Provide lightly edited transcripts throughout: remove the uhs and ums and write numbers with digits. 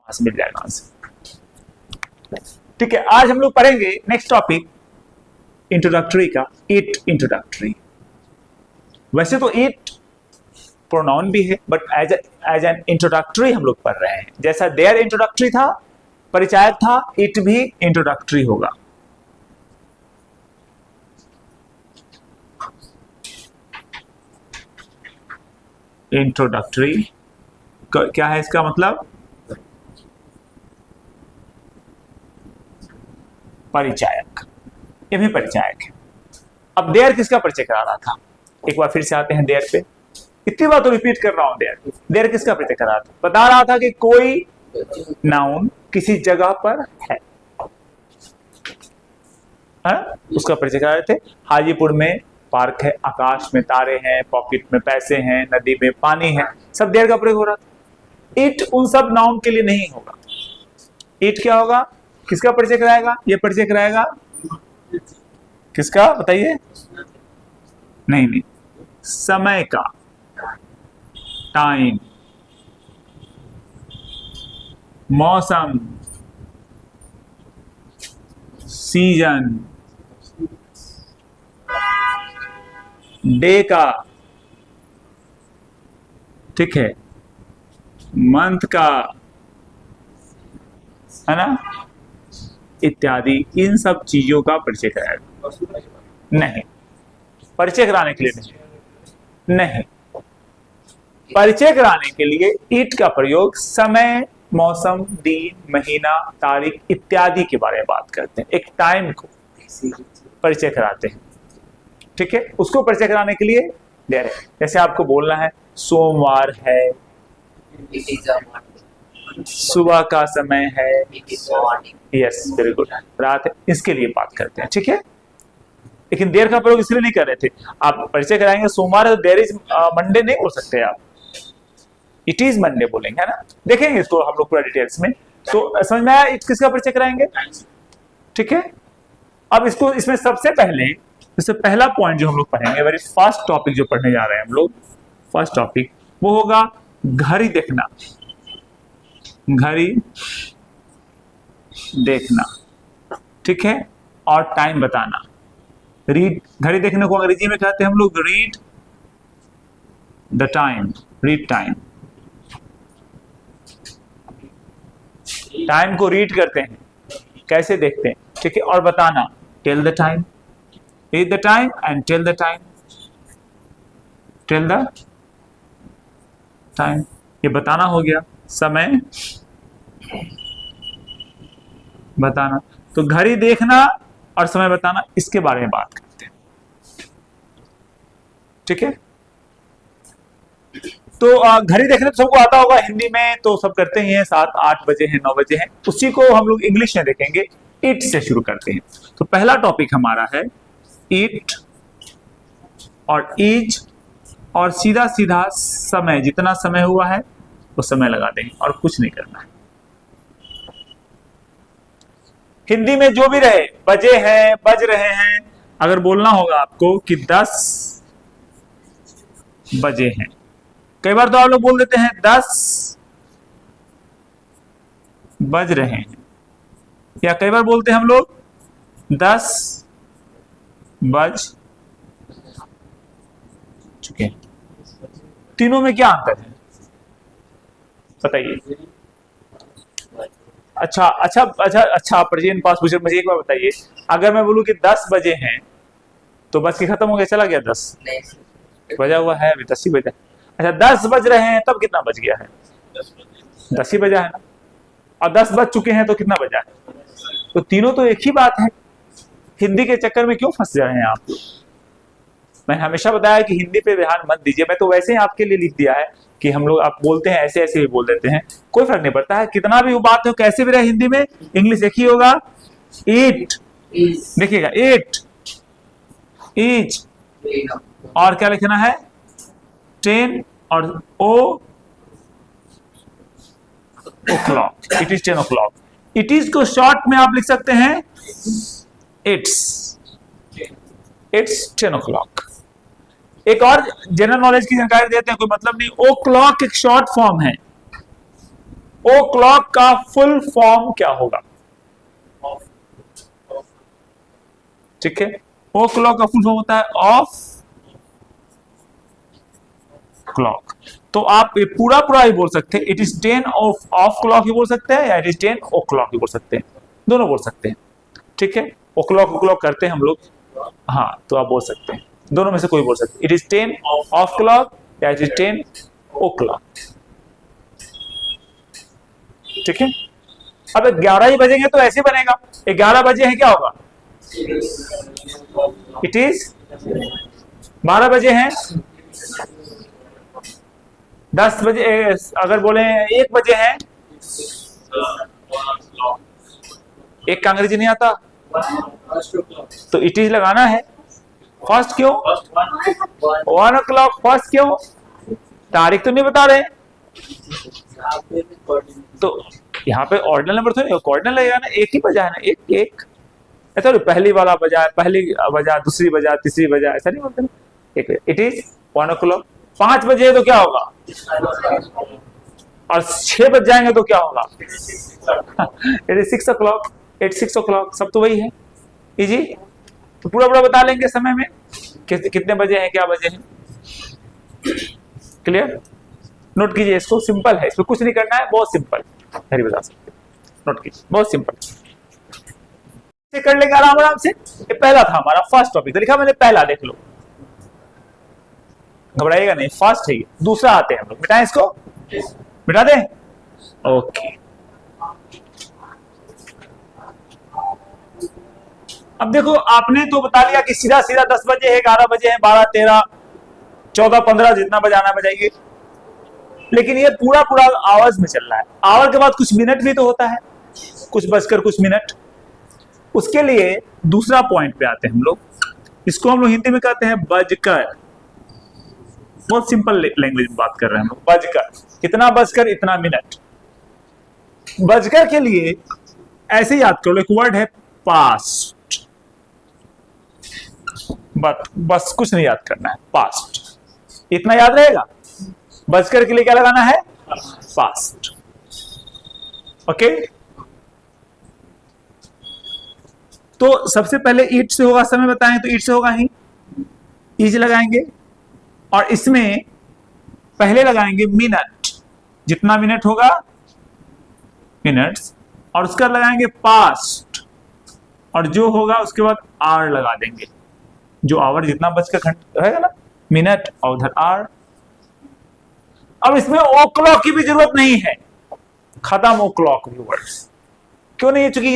मिल जाएगा आंसर। ठीक है, आज हम लोग पढ़ेंगे नेक्स्ट टॉपिक इंट्रोडक्टरी का, इट इंट्रोडक्टरी। वैसे तो इट प्रोनाउन भी है, बट एज एन इंट्रोडक्टरी हम लोग पढ़ रहे हैं। जैसा देयर इंट्रोडक्टरी था, परिचायक था, इट भी इंट्रोडक्टरी होगा। इंट्रोडक्टरी क्या है इसका मतलब? परिचायक, ये भी परिचायक है। अब देयर किसका परिचय करा रहा था? एक बार फिर से आते हैं देयर पे। इतनी बार तो रिपीट कर रहा हूं। देयर किसका परिचय करा रहा था? बता रहा था कि कोई नाउन किसी जगह पर है, उसका परिचय करा रहे थे। हाजीपुर में पार्क है, आकाश में तारे हैं, पॉकेट में पैसे हैं, नदी में पानी है, सब देयर का प्रयोग हो रहा था। इट उन सब नाउन के लिए नहीं होगा। इट क्या होगा? किसका परिचय कराएगा? ये परिचय कराएगा किसका बताइए? नहीं, समय का, टाइम, मौसम, सीजन, डे का, ठीक है, मंथ का, है ना, इत्यादि, इन सब चीजों का परिचय कराएगा। नहीं, परिचय कराने के लिए नहीं, परिचय कराने के लिए इट का प्रयोग समय, मौसम, दिन, महीना, तारीख इत्यादि के बारे में बात करते हैं। एक टाइम को परिचय कराते हैं, ठीक है, उसको परिचय कराने के लिए देयर है। जैसे आपको बोलना है सोमवार है, सुबह का समय है, यस वेरी गुड, रात है, इसके लिए बात करते हैं, ठीक है। लेकिन देर का प्रयोग इसलिए नहीं कर रहे थे। आप परिचय कराएंगे सोमवार है तो देयर इज मंडे नहीं बोल सकते आप, इट इज मंडे बोलेंगे, है ना। देखेंगे इसको हम लोग पूरा डिटेल्स में। तो समझ में आया इट किसका परिचय कराएंगे, ठीक है। अब इसको इसमें सबसे पहले इससे पहला पॉइंट जो हम लोग पढ़ेंगे, वेरी फर्स्ट टॉपिक जो पढ़ने जा रहे हैं हम लोग, फर्स्ट टॉपिक वो होगा घड़ी देखना। घड़ी देखना, ठीक है, और टाइम बताना। रीड, घड़ी देखने को अंग्रेजी में कहते हैं हम लोग read the time, read time. Time को रीड करते हैं, कैसे देखते हैं, ठीक है, और बताना, tell the time, read the time and tell the time, tell the time, ये बताना हो गया, समय बताना। तो घड़ी देखना और समय बताना, इसके बारे में बात करते हैं, ठीक है। तो घड़ी देखने तो सबको आता होगा, हिंदी में तो सब करते ही हैं, 7-8 बजे हैं, 9 बजे हैं। उसी को हम लोग इंग्लिश में देखेंगे। इट से शुरू करते हैं। तो पहला टॉपिक हमारा है इट और इज, और सीधा सीधा समय, जितना समय हुआ है वो समय लगा देंगे और कुछ नहीं करना है। हिंदी में जो भी रहे, बजे हैं, बज रहे हैं, अगर बोलना होगा आपको कि 10 बजे हैं। कई बार तो आप लोग बोल देते हैं 10 बज रहे हैं, या कई बार बोलते हैं हम लोग 10 बज चुके हैं। तीनों में क्या अंतर है बताइए? अच्छा प्रेजेंट पास पूछे, मुझे एक बार बताइए, अगर मैं बोलूं कि 10 बजे हैं तो बस की खत्म हो गया, चला गया 10 बजा हुआ है, अभी 10 ही बजा। अच्छा 10 बज रहे हैं तब कितना बज गया है? 10 ही बजा है ना। और 10 बज चुके हैं तो कितना बजा है? तो तीनों तो एक ही बात है। हिंदी के चक्कर में क्यों फंस जाए हैं आप लोग? मैंने हमेशा बताया कि हिंदी पे ध्यान मत दीजिए। मैं तो वैसे ही आपके लिए लिख दिया है कि हम लोग, आप बोलते हैं ऐसे ऐसे भी बोल देते हैं, कोई फर्क नहीं पड़ता है, कितना भी वो बात हो, कैसे भी रहे, हिंदी में इंग्लिश एक ही होगा। इट, देखिएगा, इट इज, और क्या लिखना है? 10 और o'clock, it is 10 o'clock। It is को शॉर्ट में आप लिख सकते हैं इट्स 10 o'clock। एक और जनरल नॉलेज की जानकारी देते हैं, कोई मतलब नहीं, ओ क्लॉक एक शॉर्ट फॉर्म है। ओ क्लॉक का फुल फॉर्म क्या होगा? ठीक है, ओ क्लॉक का फुल फॉर्म होता है ऑफ क्लॉक। तो आप ये पूरा पूरा ही बोल सकते हैं, इट इज 10 ऑफ क्लॉक ही बोल सकते हैं, या इट इज 10 ओ क्लॉक ही बोल सकते हैं, दोनों बोल सकते हैं। ठीक है, ओ क्लॉक करते हैं हम लोग, हाँ, तो आप बोल सकते हैं, दोनों में से कोई बोल सकते हैं, इट इज 10 ऑफ क्लॉक या इट इज 10 ओ क्लॉक। ठीक है, अब 11 ही बजेंगे तो ऐसे बनेगा, 11 बजे हैं क्या होगा? इट इज 12 बजे हैं, 10 बजे, अगर बोले 1 बजे हैं, एक का अंग्रेजी नहीं आता तो इट इज लगाना है। फर्स्ट क्यों? 1 o'clock फर्स्ट क्यों? तारीख तो नहीं बता रहे, तो यहाँ पे ऑर्डिनल नंबर थोड़ी, ऑर्डिनल लगेगा ना, एक ही बजा है ना, एक ऐसा नहीं पहली वाला बजा, पहली बजा, दूसरी बजा, तीसरी बजा, ऐसा नहीं बोलते ना, एक। It is 1 o'clock। 5 बजे तो क्या होगा? और 6 बज जाएंगे तो क्या होगा? इट इज 6 o'clock, 6 o'clock, सब तो वही है, इजी। तो पूरा पूरा बता लेंगे समय में कितने बजे हैं, क्या बजे हैं। क्लियर? नोट कीजिए इसको, सिंपल है, इसमें कुछ नहीं करना है, बहुत सिंपल है, बता सकते, नोट कीजिए, बहुत सिंपल कर लेंगे आराम आराम से। ये पहला था हमारा फर्स्ट टॉपिक, तो लिखा मैंने पहला, देख लो, घबराइएगा नहीं, फर्स्ट है ये। दूसरा आते हैं हम लोग, मिटाएं इसको, मिटा दें, ओके। अब देखो, आपने तो बता लिया कि सीधा सीधा 10 बजे है, 11 बजे है, 12, 13, 14, 15, जितना बजाना बजाइए, लेकिन ये पूरा पूरा आवर्स में चल रहा है। आवर के बाद कुछ मिनट भी तो होता है, कुछ बजकर कुछ मिनट। उसके लिए दूसरा पॉइंट पे आते हैं हम लोग, इसको हम लोग हिंदी में कहते हैं बजकर। बहुत सिंपल लैंग्वेज में बात कर रहे हैं हम लोग, बजकर, इतना बजकर इतना मिनट। बजकर के लिए ऐसे याद कर लो, एक वर्ड है पास्ट, बस कुछ नहीं याद करना है, पास्ट, इतना याद रहेगा। बजकर के लिए क्या लगाना है? Past, okay. तो सबसे पहले ईट से होगा, समय बताएं तो ईट से होगा ही, ईज लगाएंगे, और इसमें पहले लगाएंगे मिनट, जितना मिनट होगा मिनट्स, और उसका लगाएंगे पास्ट, और जो होगा उसके बाद आर लगा देंगे, जो आवर जितना बजकर घंटा रहेगा ना, मिनट, और उधर आर। अब इसमें ओ क्लॉक की भी जरूरत नहीं है, खत्म ओ क्लॉक व्यूअर्स। क्यों नहीं? चूंकि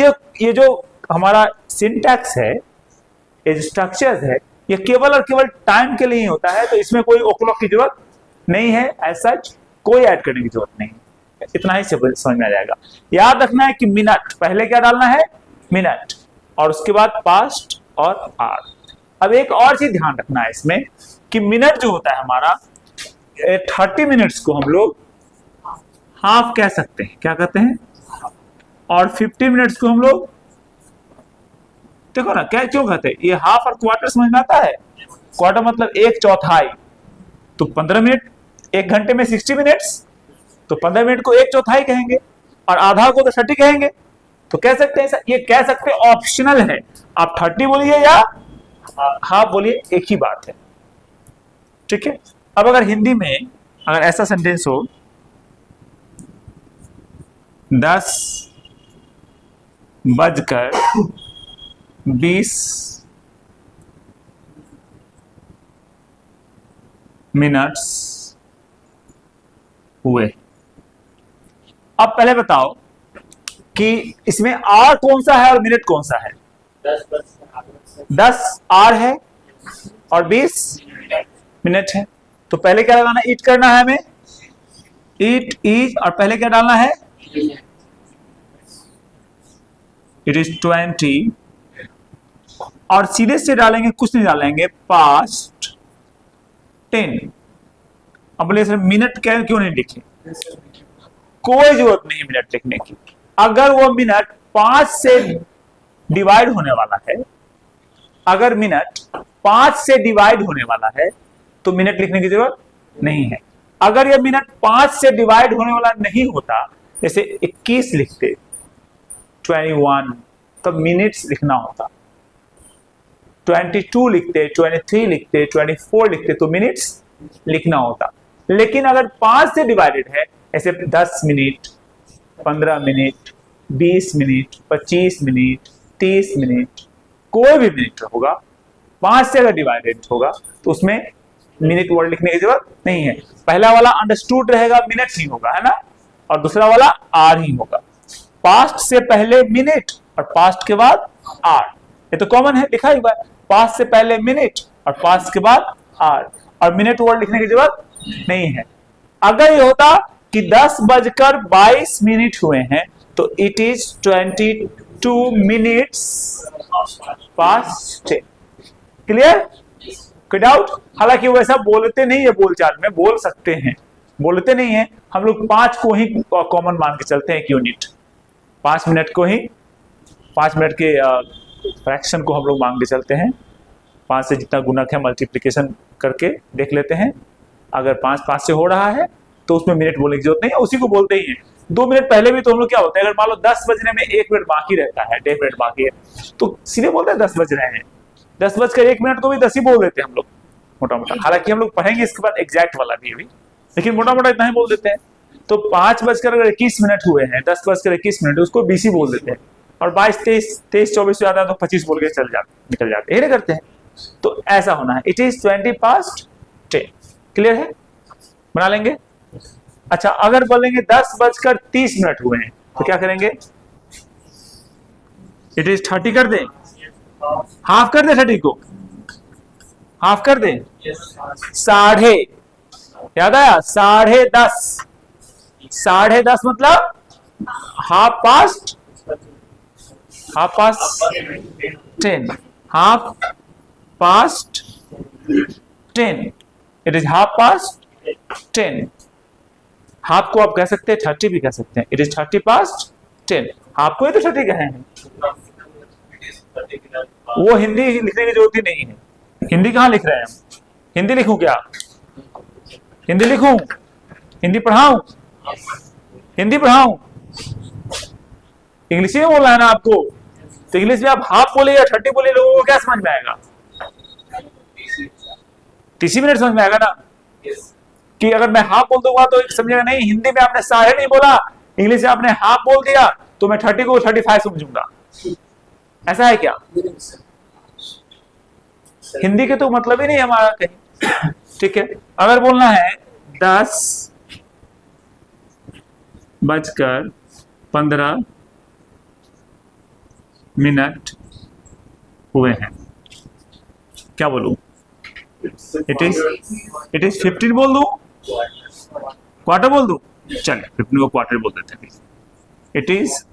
ये जो हमारा सिंटैक्स है, ये जो स्ट्रक्चर है, ये केवल और केवल टाइम के लिए ही होता है, तो इसमें कोई ओ क्लॉक की जरूरत नहीं है, एज सच कोई ऐड करने की जरूरत नहीं है। इतना ही समझ में आ जाएगा। याद रखना है कि मिनट पहले क्या डालना है? मिनट, और उसके बाद पास्ट और आर। अब एक और चीज ध्यान रखना है इसमें कि मिनट जो होता है हमारा, 30 मिनट्स को हम लोग हाफ कह सकते हैं, क्या कहते हैं, और 50 मिनट्स को हम लोग, देखो ना क्या क्यों कहते हैं, ये हाफ और क्वार्टर समझ में आता है। क्वार्टर मतलब 1/4, तो 15 मिनट, 1 घंटे में 60 मिनट्स, तो 15 मिनट को 1/4 कहेंगे, और आधा को तो 30 कहेंगे। तो कह सकते हैं, ये कह सकते हैं, ऑप्शनल है, आप 30 बोलिए या हाफ बोलिए, एक ही बात है। ठीक है। अब अगर हिंदी में अगर ऐसा सेंटेंस हो, 10:20 मिनट्स हुए। अब पहले बताओ कि इसमें आर कौन सा है और मिनट कौन सा है? 10 आर है और 20 मिनट है। तो पहले क्या लगाना है? ईट करना है हमें, ईट, ईज, और पहले क्या डालना है? इट इज 20, और सीधे से डालेंगे, कुछ नहीं डालेंगे, पास्ट 10। अब बोले सर मिनट क्यों नहीं लिखे? कोई जरूरत नहीं मिनट लिखने की। अगर वो मिनट 5 से डिवाइड होने वाला है, अगर मिनट 5 से डिवाइड होने वाला है तो मिनट लिखने की जरूरत नहीं है। अगर यह मिनट 5 से डिवाइड होने वाला नहीं होता जैसे 21 लिखते 21, तब मिनट्स लिखना होता। 22 लिखते, 23 लिखते, 24 लिखते तो मिनट्स लिखना होता। लेकिन अगर 5 से डिवाइडेड है, ऐसे 10 minute, 15 minute, 20 minute, 25 minute, 30 minute, कोई भी मिनट होगा, 5 से अगर डिवाइडेड होगा तो उसमें मिनट वर्ड लिखने की जरूरत नहीं है। पहला वाला अंडरस्टूड रहेगा, मिनट्स ही होगा, है ना, और दूसरा वाला आर ही होगा। पास्ट से पहले मिनट और पास्ट के बाद आर, ये तो कॉमन है, लिखा ही हुआ है। पास्ट से पहले मिनट और पास्ट के बाद आर, और मिनट वर्ड लिखने की जरूरत नहीं है। अगर ये होता कि 10:22 हुए हैं तो it is 22 minutes past 10। Clear? कोई डाउट? हालांकि वैसा बोलते नहीं है, बोलचाल में बोल सकते हैं, बोलते नहीं है। हम लोग 5 को ही कॉमन मान के चलते हैं, यूनिट 5 मिनट को ही, 5 मिनट के फ्रैक्शन को हम लोग मान के चलते हैं। 5 से जितना गुणक है मल्टीप्लिकेशन करके देख लेते हैं। अगर 5 से हो रहा है तो उसमें मिनट बोलने की जरूरत नहीं है, उसी को बोलते ही है। 2 मिनट पहले भी तो हम लोग क्या होता है, अगर मान लो 10 बजने में 1 मिनट बाकी रहता है, 1.5 मिनट बाकी है, तो सीधे बोलते हैं 10 बज रहे हैं। 10:01 को भी 10 ही बोल देते हैं हम लोग मोटा मोटा। हालांकि हम लोग पढ़ेंगे इसके बाद एग्जैक्ट वाला भी अभी, लेकिन मोटा मोटा इतना ही बोल देते हैं। तो 5:21 हुए हैं, 10:21 उसको 20 ही बोल देते हैं, और 22, 23, 24 से ज्यादा तो 25 बोल के निकल जाते हैं, करते हैं। तो ऐसा होना है, इट इज 20:10। क्लियर है? बना लेंगे। अच्छा, अगर बोलेंगे 10:30 हुए हैं तो क्या करेंगे? इट इज 30 कर दें, हाफ कर दे, 30 को हाफ कर दे, 10:30, याद आया? 10:30, 10:30 मतलब half past 10, half past 10। It is half past 10। Half को आप कह सकते हैं 30 भी कह सकते हैं। It is 30:10। हाफ को ही तो 30 कहे हैं। वो हिंदी लिखने की जरूरत ही नहीं है। हिंदी कहाँ लिख रहे हैं हम? हिंदी लिखूं क्या? हिंदी लिखूं? हिंदी पढ़ाऊं? हिंदी पढ़ाऊं? इंग्लिश में बोलना है ना आपको, तो इंग्लिश में आप हाफ बोले या 30 बोले, लोगों को क्या समझ में आएगा? 30 मिनट समझ में आएगा ना। कि अगर मैं हाफ बोल दूंगा तो समझेगा नहीं, हिंदी में आपने 10:30 नहीं बोला, इंग्लिश में आपने हाफ बोल दिया, तो मैं 30 को 35 समझूंगा। ऐसा है क्या? हिंदी के तो मतलब ही नहीं हमारा कहीं। ठीक है, अगर बोलना है 10:15 हुए हैं, क्या बोलूं? इट इज 15 बोल दूं? क्वार्टर बोल दूं? चलिए 15 को क्वार्टर बोल देते हैं। It is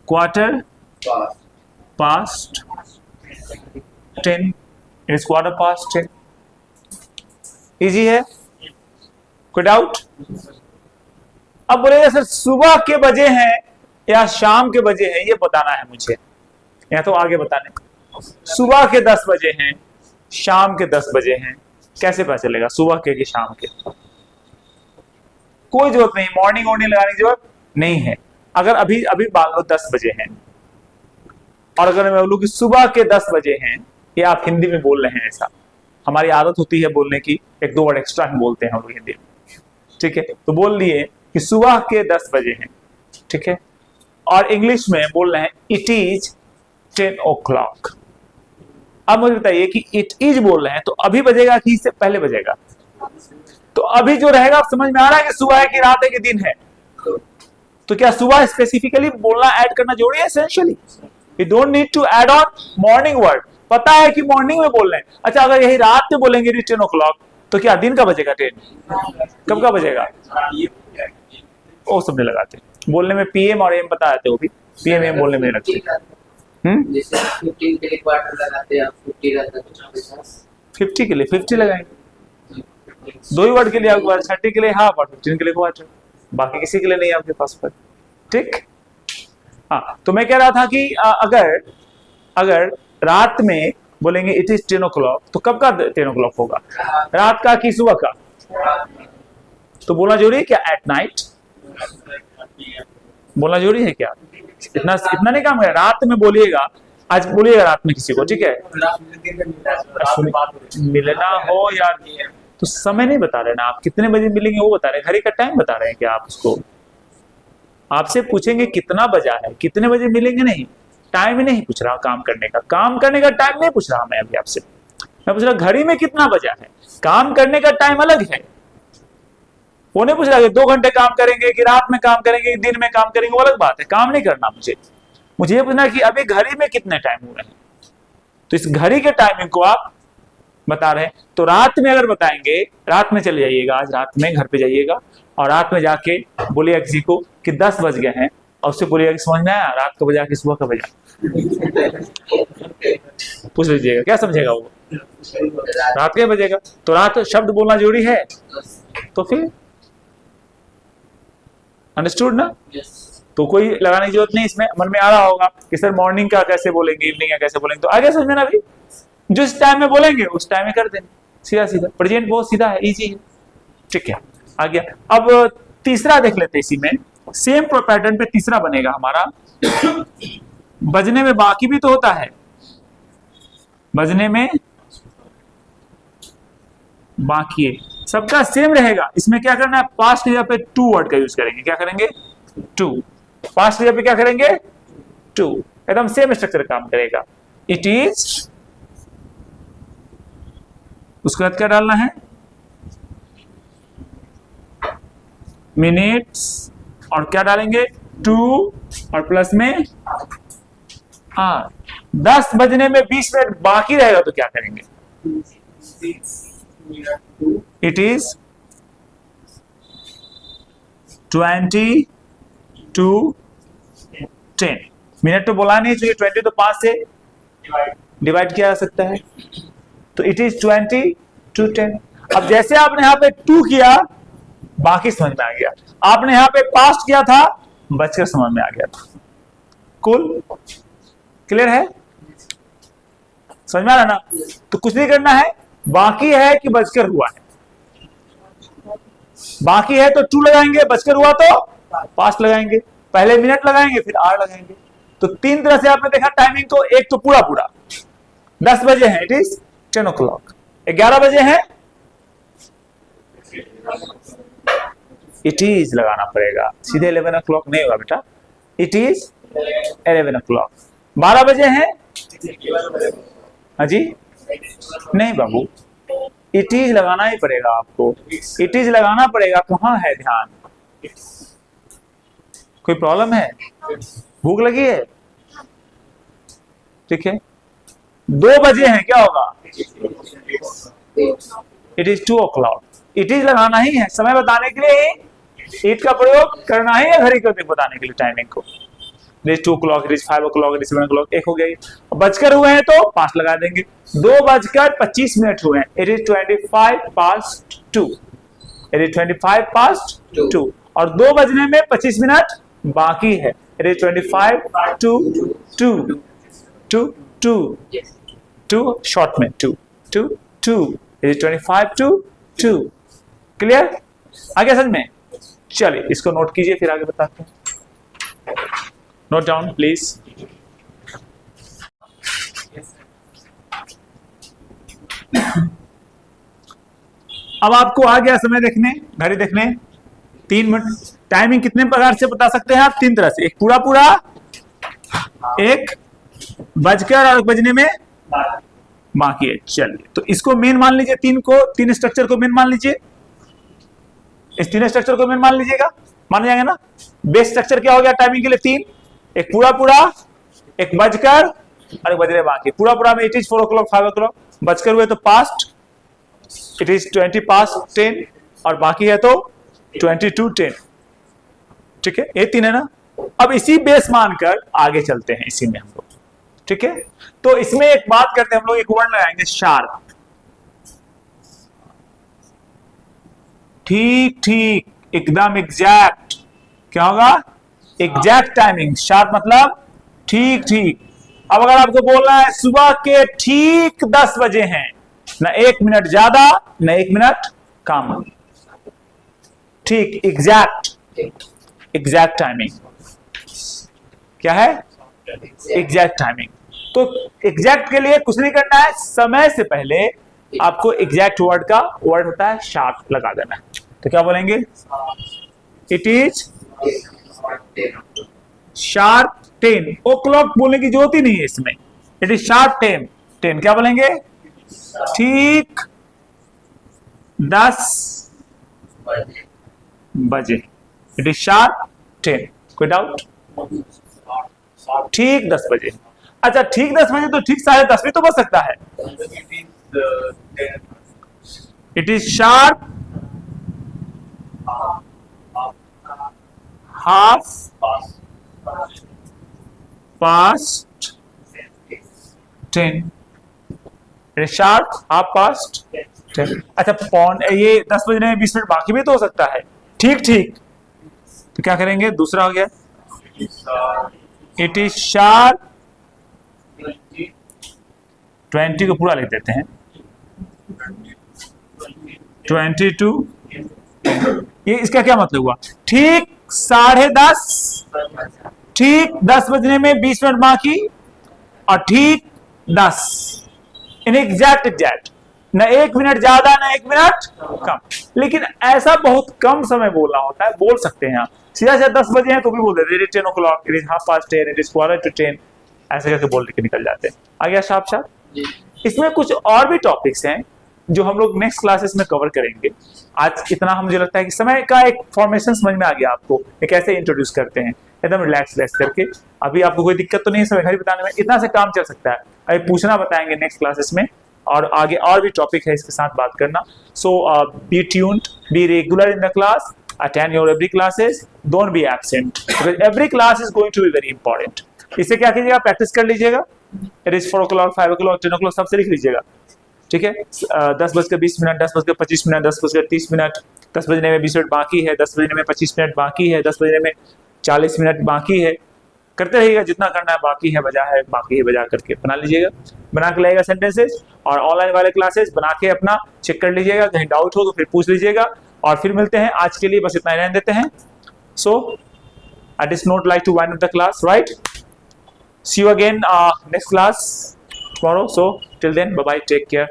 quarter past 10। It is quarter past 10। Easy है? कोई डाउट? अब बोलेगा सर सुबह के बजे हैं या शाम के बजे हैं, ये बताना है मुझे, या तो आगे बताने। सुबह के 10 बजे हैं, शाम के 10 बजे हैं, कैसे पता चलेगा सुबह के कि शाम के? कोई जरूरत नहीं, मॉर्निंग वॉर्निंग लगाने की जरूरत नहीं है। अगर अभी मान लो 10 बजे हैं, और अगर मैं बोलूं कि सुबह के 10 बजे हैं, ये आप हिंदी में बोल रहे हैं, ऐसा हमारी आदत होती है बोलने की, 1-2 वर्ड एक्स्ट्रा हम बोलते हैं हम लोग हिंदी में। ठीक है, तो बोल लिए कि सुबह के 10 बजे हैं। ठीक है, और इंग्लिश में बोल रहे हैं इट इज 10 o'clock। अब मुझे बताइए कि इट इज बोल रहे हैं तो अभी बजेगा कि इससे पहले बजेगा? तो अभी जो रहेगा, आप समझ में आ रहा है कि सुबह है कि रात है कि दिन है? तो क्या सुबह स्पेसिफिकली बोलना ऐड करना जरूरी है? Essentially you don't need to add on morning word. पता है कि मॉर्निंग में बोल रहे हैं। अच्छा, अगर यही रात में बोलेंगे 10 o'clock तो क्या दिन का बजेगा 10? कब का बजेगा? वो सब नहीं लगाते बोलने में, पीएम और एम बता देते, वो भी पीएम एम बोलने में रखते। जैसे 15 के लिए क्वार्टर लगाते हैं, 50 रहता है तो 50 के लिए 50 लगाएंगे। 2 ही वर्ड के लिए आपके पास, 30 के लिए हाफ और 15 के लिए क्वार्टर, बाकी किसी के लिए नहीं आपके पास पर। ठीक, हाँ। तो मैं कह रहा था कि अगर रात में बोलेंगे इट इज 10 o'clock तो कब का 10 o'clock होगा? रात का कि सुबह का? तो बोलना जरूरी है क्या? At night. बोलना जरूरी है क्या? इतना इतना नहीं काम है, रात में बोलिएगा, आज बोलिएगा रात में किसी को, ठीक है? मिलना हो या तो समय नहीं बता रहे ना आप, कितने बजे मिलेंगे वो बता रहे हैं, घड़ी का टाइम बता रहे हैं क्या आप उसको? आपसे पूछेंगे कितना बजा है, कितने बजे मिलेंगे, नहीं, टाइम ही नहीं पूछ रहा काम करने का, काम करने का टाइम नहीं पूछ रहा मैं अभी आपसे, मैं पूछ रहा घड़ी में कितना बजा है, काम करने का टाइम अलग है। वो नहीं पूछ रहा कि 2 घंटे काम करेंगे कि रात में काम करेंगे कि दिन में काम करेंगे, वो अलग बात है, काम नहीं करना मुझे ये पूछना कि अभी घड़ी में कितने टाइम हो रहे हैं, तो इस घड़ी के टाइमिंग को आप बता रहे हैं। तो रात में अगर बताएंगे, रात में चले जाइएगा, आज रात में घर पे जाइएगा और रात में जाके बोलिएगा किसी को कि 10 बज गए हैं, और उससे बोलिएगा कि समझ में आया रात का बजा कि सुबह का बजा, पूछ लीजिएगा क्या समझेगा वो, रात के बजेगा। तो रात शब्द बोलना जरूरी है, तो फिर अंडरस्टूड ना? तो कोई लगाने की जरूरत नहीं, इसमें मन में आ रहा होगा कि सर मॉर्निंग का कैसे बोलेंगे, इवनिंग का कैसे बोलेंगे, तो आगे समझ में ना, अभी जिस टाइम में बोलेंगे उस टाइम में कर देंगे, सीधा सीधा, प्रेजेंट बहुत सीधा है, इजी है, ठीक है, आ गया। अब तीसरा देख लेते हैं, इसी में सेम पैटर्न पे तीसरा बनेगा हमारा, बजने में बाकी भी तो होता है, बजने में बाकी है, सबका सेम रहेगा। इसमें क्या करना है, पास्ट की जगह पे टू वर्ड का यूज करेंगे, क्या करेंगे, टू, पास्ट की जगह पे क्या करेंगे, टू, एकदम सेम स्ट्रक्चर काम करेगा। इट इज, उसके बाद क्या डालना है, मिनट्स, और क्या डालेंगे, टू, और प्लस में आर। 10 बजने में 20 मिनट बाकी रहेगा तो क्या करेंगे, इट इज 20 to 10 मिनट, तो बोला नहीं चाहिए, 20 तो 5 से डिवाइड किया जा सकता है, तो इट इज 20 to 10। अब जैसे आपने यहां पे 2 किया, बाकी समझ में आ गया, आपने यहां पे पास्ट किया था, बचकर समझ में आ गया था, कूल, क्लियर है, समझ में आ रहा ना? तो कुछ नहीं करना है, बाकी है कि बचकर हुआ है, बाकी है तो 2 लगाएंगे, बचकर हुआ तो पास्ट लगाएंगे, पहले मिनट लगाएंगे फिर आर लगाएंगे। तो 3 तरह से आपने देखा टाइमिंग को, एक तो पूरा पूरा 10 बजे है, इट इज 10 o'clock, 11 बजे है, इट इज लगाना पड़ेगा, सीधे 11 o'clock नहीं होगा बेटा, इट इज 11 o'clock। 12 बजे है, हाँ जी, नहीं बाबू, इट इज लगाना ही पड़ेगा आपको, इट इज लगाना पड़ेगा, कहां है ध्यान, कोई प्रॉब्लम है, भूख लगी है, ठीक है, 2 बजे हैं, क्या होगा, it is 2 o'clock, it is लगाना ही है, समय बताने के लिए इट का प्रयोग करना ही है, घड़ी को बताने के लिए टाइमिंग को, it is 2 o'clock, it is 5 o'clock, it is 7 o'clock, एक हो गया। बजकर हुए हैं तो पास्ट लगा देंगे, 2:25 हुए हैं, it is 25 past 2, it is 25 past 2, और 2 बजने में 25 मिनट बाकी है, इट इज 25 to 2 शॉर्ट में 2 इट इज 25 to 2, क्लियर, आगे समझ में? चलिए इसको नोट कीजिए, फिर आगे बताते हैं, नोट डाउन प्लीज। अब आपको आ गया समय देखने, घड़ी देखने, 3 मिनट, टाइमिंग कितने प्रकार से बता सकते हैं आप, 3 तरह से, एक पूरा पूरा, एक बजकर और बजने में बाकी है। चलिए तो इसको मेन मान लीजिए, 3 स्ट्रक्चर को मेन मान लीजिए, इस 3 स्ट्रक्चर को मेन मान लीजिएगा, मान जाएंगे ना। बेस स्ट्रक्चर क्या हो गया टाइमिंग के लिए, 3, एक पूरा पूरा, एक बजकर और एक बजने बाकी। पूरा पूरा में इट इज 4 o'clock 5 o'clock, बजकर हुए तो पास्ट, इट इज 20 past 10, और बाकी है तो 20 to 10, ठीक है, ये 3 है ना। अब इसी बेस मानकर आगे चलते हैं इसी में हम लोग, ठीक है। तो इसमें एक बात करते हैं हम लोग, एक वर्ड लगाएंगे शार्प, ठीक ठीक, एकदम एग्जैक्ट, क्या होगा, एग्जैक्ट टाइमिंग, शार्प मतलब ठीक ठीक। अब अगर आपको बोलना है सुबह के ठीक 10 बजे हैं, ना 1 मिनट ज्यादा ना 1 मिनट कम, ठीक, एग्जैक्ट, एग्जैक्ट टाइमिंग। क्या है? Exact timing. तो एग्जैक्ट के लिए कुछ नहीं करना है, समय से पहले आपको एग्जैक्ट वर्ड का वर्ड होता है शार्प लगा देना है। तो क्या बोलेंगे? It is sharp 10 o'clock बोलने की जरूरत ही नहीं है इसमें। इट इज शार्प 10 क्या बोलेंगे? ठीक 10 बजे। It is sharp 10। कोई डाउट? ठीक 10 बजे। अच्छा ठीक 10 बजे तो ठीक 10:30 भी तो बज सकता है। It is sharp half past 10। It is sharp half past 10। अच्छा पौन ये 10 बजने में 20 मिनट बाकी भी तो हो सकता है। ठीक ठीक, तो क्या करेंगे? दूसरा हो गया इट इज शार्प 20 को पूरा लिख देते हैं 22। ये इसका क्या मतलब हुआ? ठीक 10:30, ठीक 10 बजने में 20 मिनट बाकी और ठीक 10 इन एग्जैक्ट न 1 मिनट ज्यादा न 1 मिनट कम। लेकिन ऐसा बहुत कम समय बोलना होता है, बोल सकते हैं आप सीधा 10 बजे हैं तो भी बोल देते हैं 10 o'clock, it is half past 10, it is 10:15, ऐसे करके बोल के निकल जाते हैं। आ गया शार्प? इसमें कुछ और भी टॉपिक्स हैं जो हम लोग नेक्स्ट क्लासेस में कवर करेंगे। आज इतना हम, मुझे लगता है कि समय का एक फॉर्मेशन समझ में आ गया आपको, ये कैसे इंट्रोड्यूस करते हैं एकदम रिलैक्स करके। अभी आपको कोई दिक्कत तो नहीं है समय घड़ी बताने में? इतना से काम चल सकता है। अभी पूछना बताएंगे नेक्स्ट क्लासेस में, और आगे और भी टॉपिक है इसके साथ बात करना। So be tuned, be regular in the class, attend your every classes, don't be absent because every class is going to be very important. इसे क्या कीजिएगा? प्रैक्टिस कर लीजिएगा। It is 4 o'clock, 5 o'clock, 10 o'clock सबसे लिख लीजिएगा, ठीक है? 10:20, 10:25, 10:30, 10 बजने में 20 मिनट बाकी है, 10 बजने में 25 मिनट बाकी है, 10 बजने में 40 मिनट बाकी है। करते रहिएगा, जितना करना है बाकी है बजा करके बना लीजिएगा, बना के लाइएगा सेंटेंसेस। और ऑनलाइन वाले क्लासेस बना के अपना चेक कर लीजिएगा, कहीं डाउट हो तो फिर पूछ लीजिएगा। और फिर मिलते हैं, आज के लिए बस इतना ही रहने देते हैं। So I did not like to wind up the class, right? See you again next class tomorrow. So till then, bye bye, take care,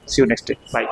see you next day, bye.